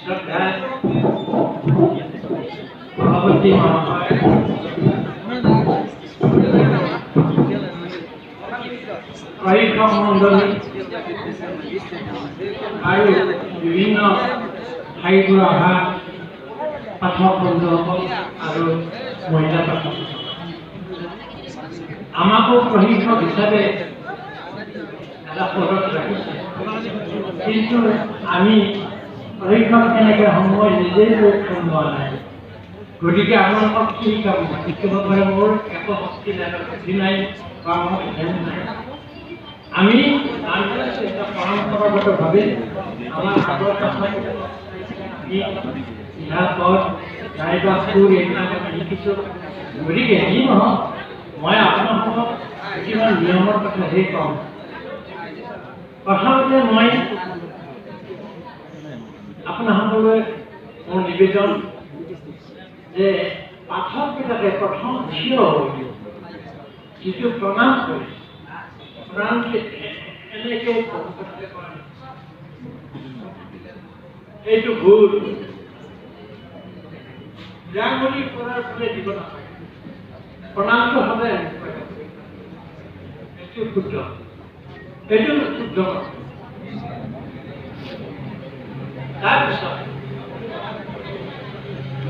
সভাপতি মহাশয়, প্ৰশিক্ষক মণ্ডলী আৰু বিভিন্ন ঠাইৰ পৰা অহা পাঠক বন্ধুসকল আৰু মহিলা পাঠক, আমাকো প্ৰশিক্ষক হিচাপে এটা পদত ৰাখিছে, কিন্তু আমি প্ৰশিক্ষক কেনেকৈ সময় নিজেই প্ৰয়োগ লোৱা নাই। গতিকে আপোনালোকক কি শিকাব? শিকিব পাৰে মোৰ একো শক্তি নাই, শক্তি নাই বা মোৰ ধ্যান নাই। আমি পৰম্পৰাগতভাৱে আমাৰ আগৰ কথা নাইবা সুৰ এইবিলাক শিকিছোঁ। গতিকে যি নহওক, মই আপোনালোকক কিছুমান নিয়মৰ কথাহে কম। প্ৰথমতে মই আপোনাসকললৈ মোৰ নিবেদন যে পাঠকবিলাকে প্ৰথম থিয় হৈ যিটো প্ৰণাম কৰে, প্ৰণাম এনেকৈ এইটো ভুল। জাঙুলি কৰাৰ ফলে দিব নাপায়, প্ৰণামটো হ'লে এইটো শুদ্ধ, এইটো শুদ্ধ। তাৰপিছত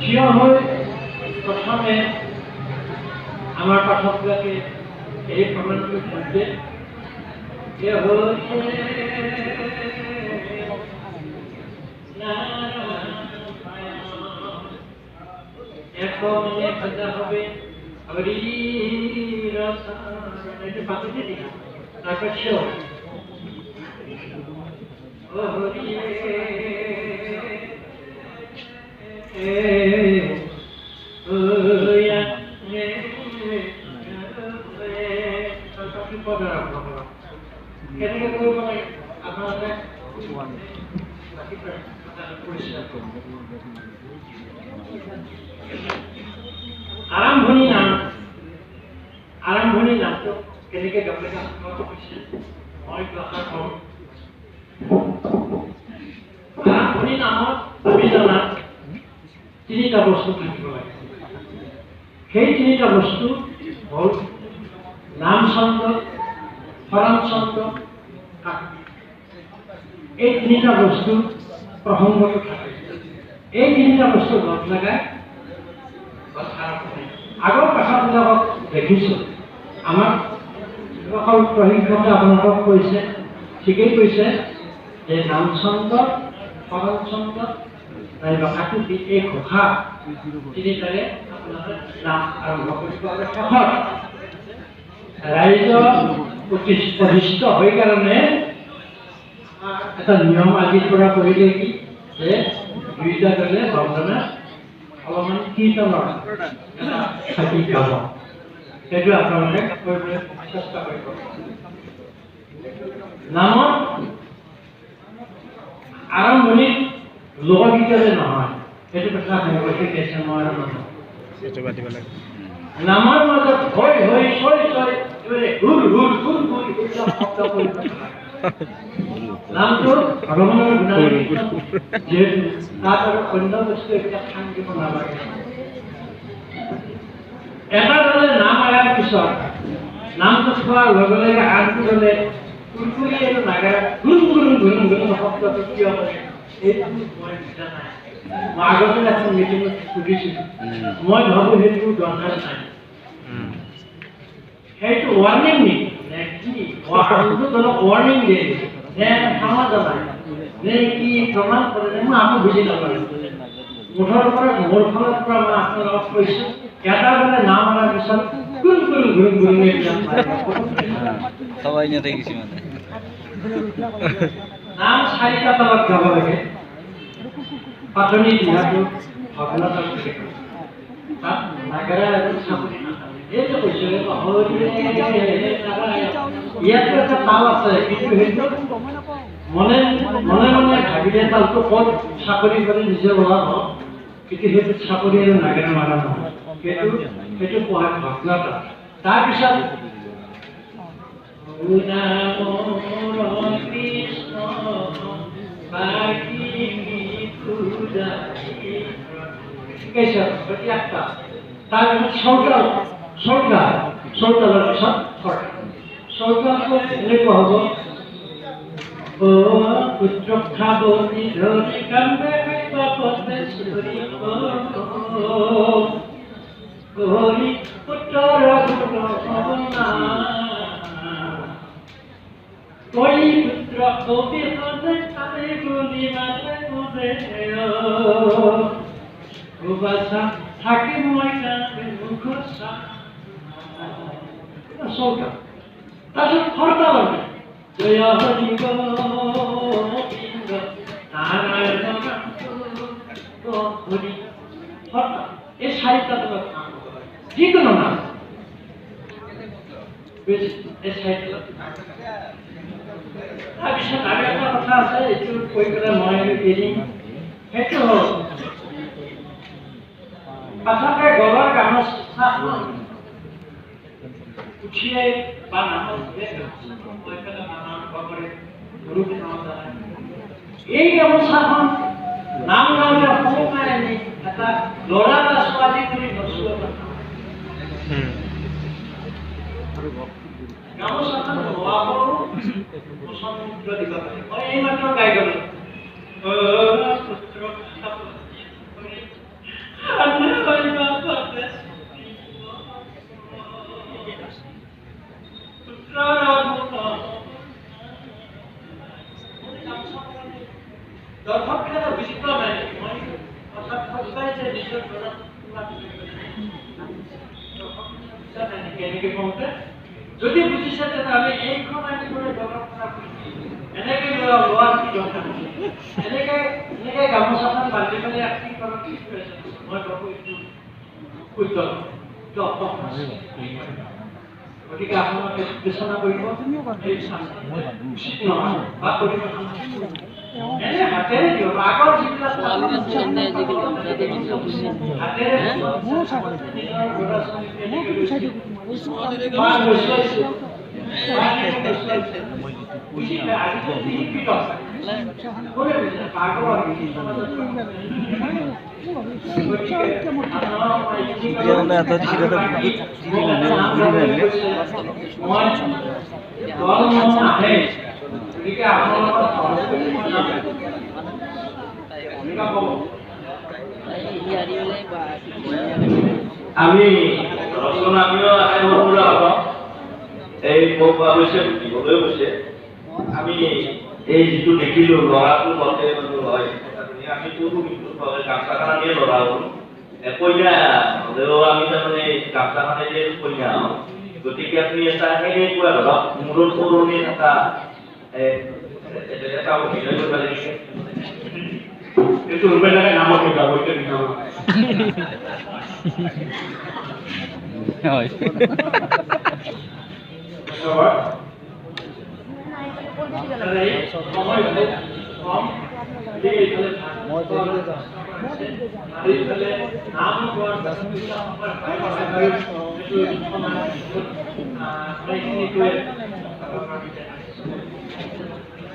থিয় হৈ প্ৰথমে আমাৰ পাঠকবিলাকে এই প্ৰণামটো কৰিছে। কেনেকৈ কৰিব লাগে আপোনালোকে আৰম্ভণি নামটো কেনেকৈ গাব লাগে মই কথা কওঁ। আৰম্ভণি নামত আমি জনাত তিনিটা বস্তু থাকিব লাগে। সেই তিনিটা বস্তু হ'ল নাম ছন্দ, হৰণ ছন্দ, এই তিনিটা বস্তু প্ৰসংগত থাকে। এই তিনিটা বস্তু লগ লগাই আগৰ কথাবিলাকক দেখিছোঁ। আমাক অকল প্ৰশিক্ষকে আপোনালোকক কৈছে, ঠিকেই কৈছে যে নাম ছন্দ, হৰণ ছন্দ নাইবা কাকুতি, এই ঘোষা তিনিটাৰে আপোনালোকে নাম আৰম্ভ কৰিব। আৰু শেষত ৰাইজ প্ৰতিষ্ঠিত হৈ কাৰণে এটা নিয়ম আজিৰ পৰা কৰিলে কি যে দুইটা দলে বন্দনা অলপমান কীৰ্তনৰ থাকি গাব। সেইটো আপোনালোকে কৰিবলৈ চেষ্টা কৰিব। নামৰ আৰম্ভণিত লোকগীতেৰে নহয়, সেইটো কথা ভগৱতী কৈছে, মই আৰু নহয়। নামৰ মাজত হৈ হৈ ছয় ছয় হুৰ হুৰ হুৰ হুৰ শব্দ কৰিব। নামটো ভগৱানৰ গুণানুকীৰ্তন, যিহেতু তাত আৰু অন্য বস্তু এইবিলাক খান দিব নালাগে। এটা দলে নাম আয়াৰ পিছত নামটো খোৱাৰ লগে লগে আনটো দলে কুৰকুৰি আৰু নাগাৰা ঘুৰুং ঘুৰুং ঘুৰুং ঘুৰুং শব্দটো কিয় কৰে এইটো মই বুজা নাই। মই আগতে এখন মিটিঙত সুধিছিলোঁ, মই ভাবোঁ সেইটো দৰকাৰ নাই। সেইটো ৱাৰ্ণিং নেকি নে কি? ৱাৰ্ণিং দিয়ে নে সামা জনায় নে কি প্ৰমাণ কৰে? মই আকৌ বুজি নাপালোঁ। মুঠৰ পৰা মোৰ ফালৰ পৰা মই আপোনালোকক কৈছোঁ, এটা বোলে নাম অনাৰ পিছত কোন কোন ঘূৰি ঘূৰি নাম চাৰিটা তলত গাব লাগে। পাতনি দিহাটো ভগৱানৰ তাত নাগৰা আৰু চাপৰি এইটো কৈছোঁ। ইয়াতো এটা তাল আছে, কিন্তু সেইটো মনে মনে মনে ভাবিলে তালটো ক'ত চাকৰি কৰি নিজে ওলাব, কিন্তু সেইটো চাকৰি আৰু নাগৰা মাৰা নহয়। সেইটো কোৱা ভগ্নতা। তাৰপিছত কৃষ্ণ কেশৰ একটা তাৰপিছত চৌতালৰ পিছত চৌতালটো এনেকুৱা হ'ব পুত্ৰ খাব নিধৰি কান্দে বাপতে চুৰি গহৰি পুত্ৰৰ কই পুত্ৰ কবি হলে তাই গুলি মাতে মুদে বাসা থাকি মই কান্দে মুখসা চৌতা তাৰপিছত হৰতাল জয় হৰি গোবিন্দ নাৰায়ণ হৰি হৰতাল এই সাহিত্যটা তোমাৰ যিকোনো নাম এই সাহিত্য তাৰপিছত আৰু এটা কথা আছে এইটো কৈ পেলাই মই এৰিম সেইটো হ'ল আচলতে গলৰ গামোচা উঠিয়ে বা নামৰ কৈ পেলাই নাম কৰে গুৰুক নাম জানে এই গামোচাখন নাম গাঁৱতে সোমাই আনি এটা ল'ৰা বা ছোৱালী বুলি নচুৱা গামোচাখন লোৱাবোৰ মুখ্য দিব পাৰে মই এইমাত্ৰ গাই গ'লো দৰ্শকসকলে বুজি পোৱা নাই মই কথা সদায় যে নিজৰ কেনেকৈ কওঁতে যদি বুজিছে তেনেহ'লে এইখন আনি কৰি দৰ্শক এনেকৈ লোৱাৰ কি দৰকাৰ এনেকৈ গামোচাখন বান্ধি পেলাই কি কৰক কি কৰিছে মই ভাবোঁ এইটো শুদ্ধ গতিকে আপোনালোকে বিবেচনা কৰিব এই উচিত নহয় বা কৰিব এনে হাতেৰে দিয়ক আগৰ যিবিলাক আমি ৰচনাপ্ৰিয় আইনবুৰা হ'ব এই মোক অৱশ্যে দিবলৈ গৈছে আমি এই যিটো দেখিলোঁ ল'ৰাটো মতে হয় আমি কোনো গামচাখানা দিয়ে ল'ৰা হ'ল কইনা হ'লেও আমি তাৰমানে গামচাখানে দিয়ে কইনা হওঁ গতিকে আপুনি এটা এনেকুৱা ধৰক মূৰত পুৰণি থকা এটা অভিনয় কৰিব লাগিছে এইটো উপায় নামত শিকাব এতিয়া নিকাম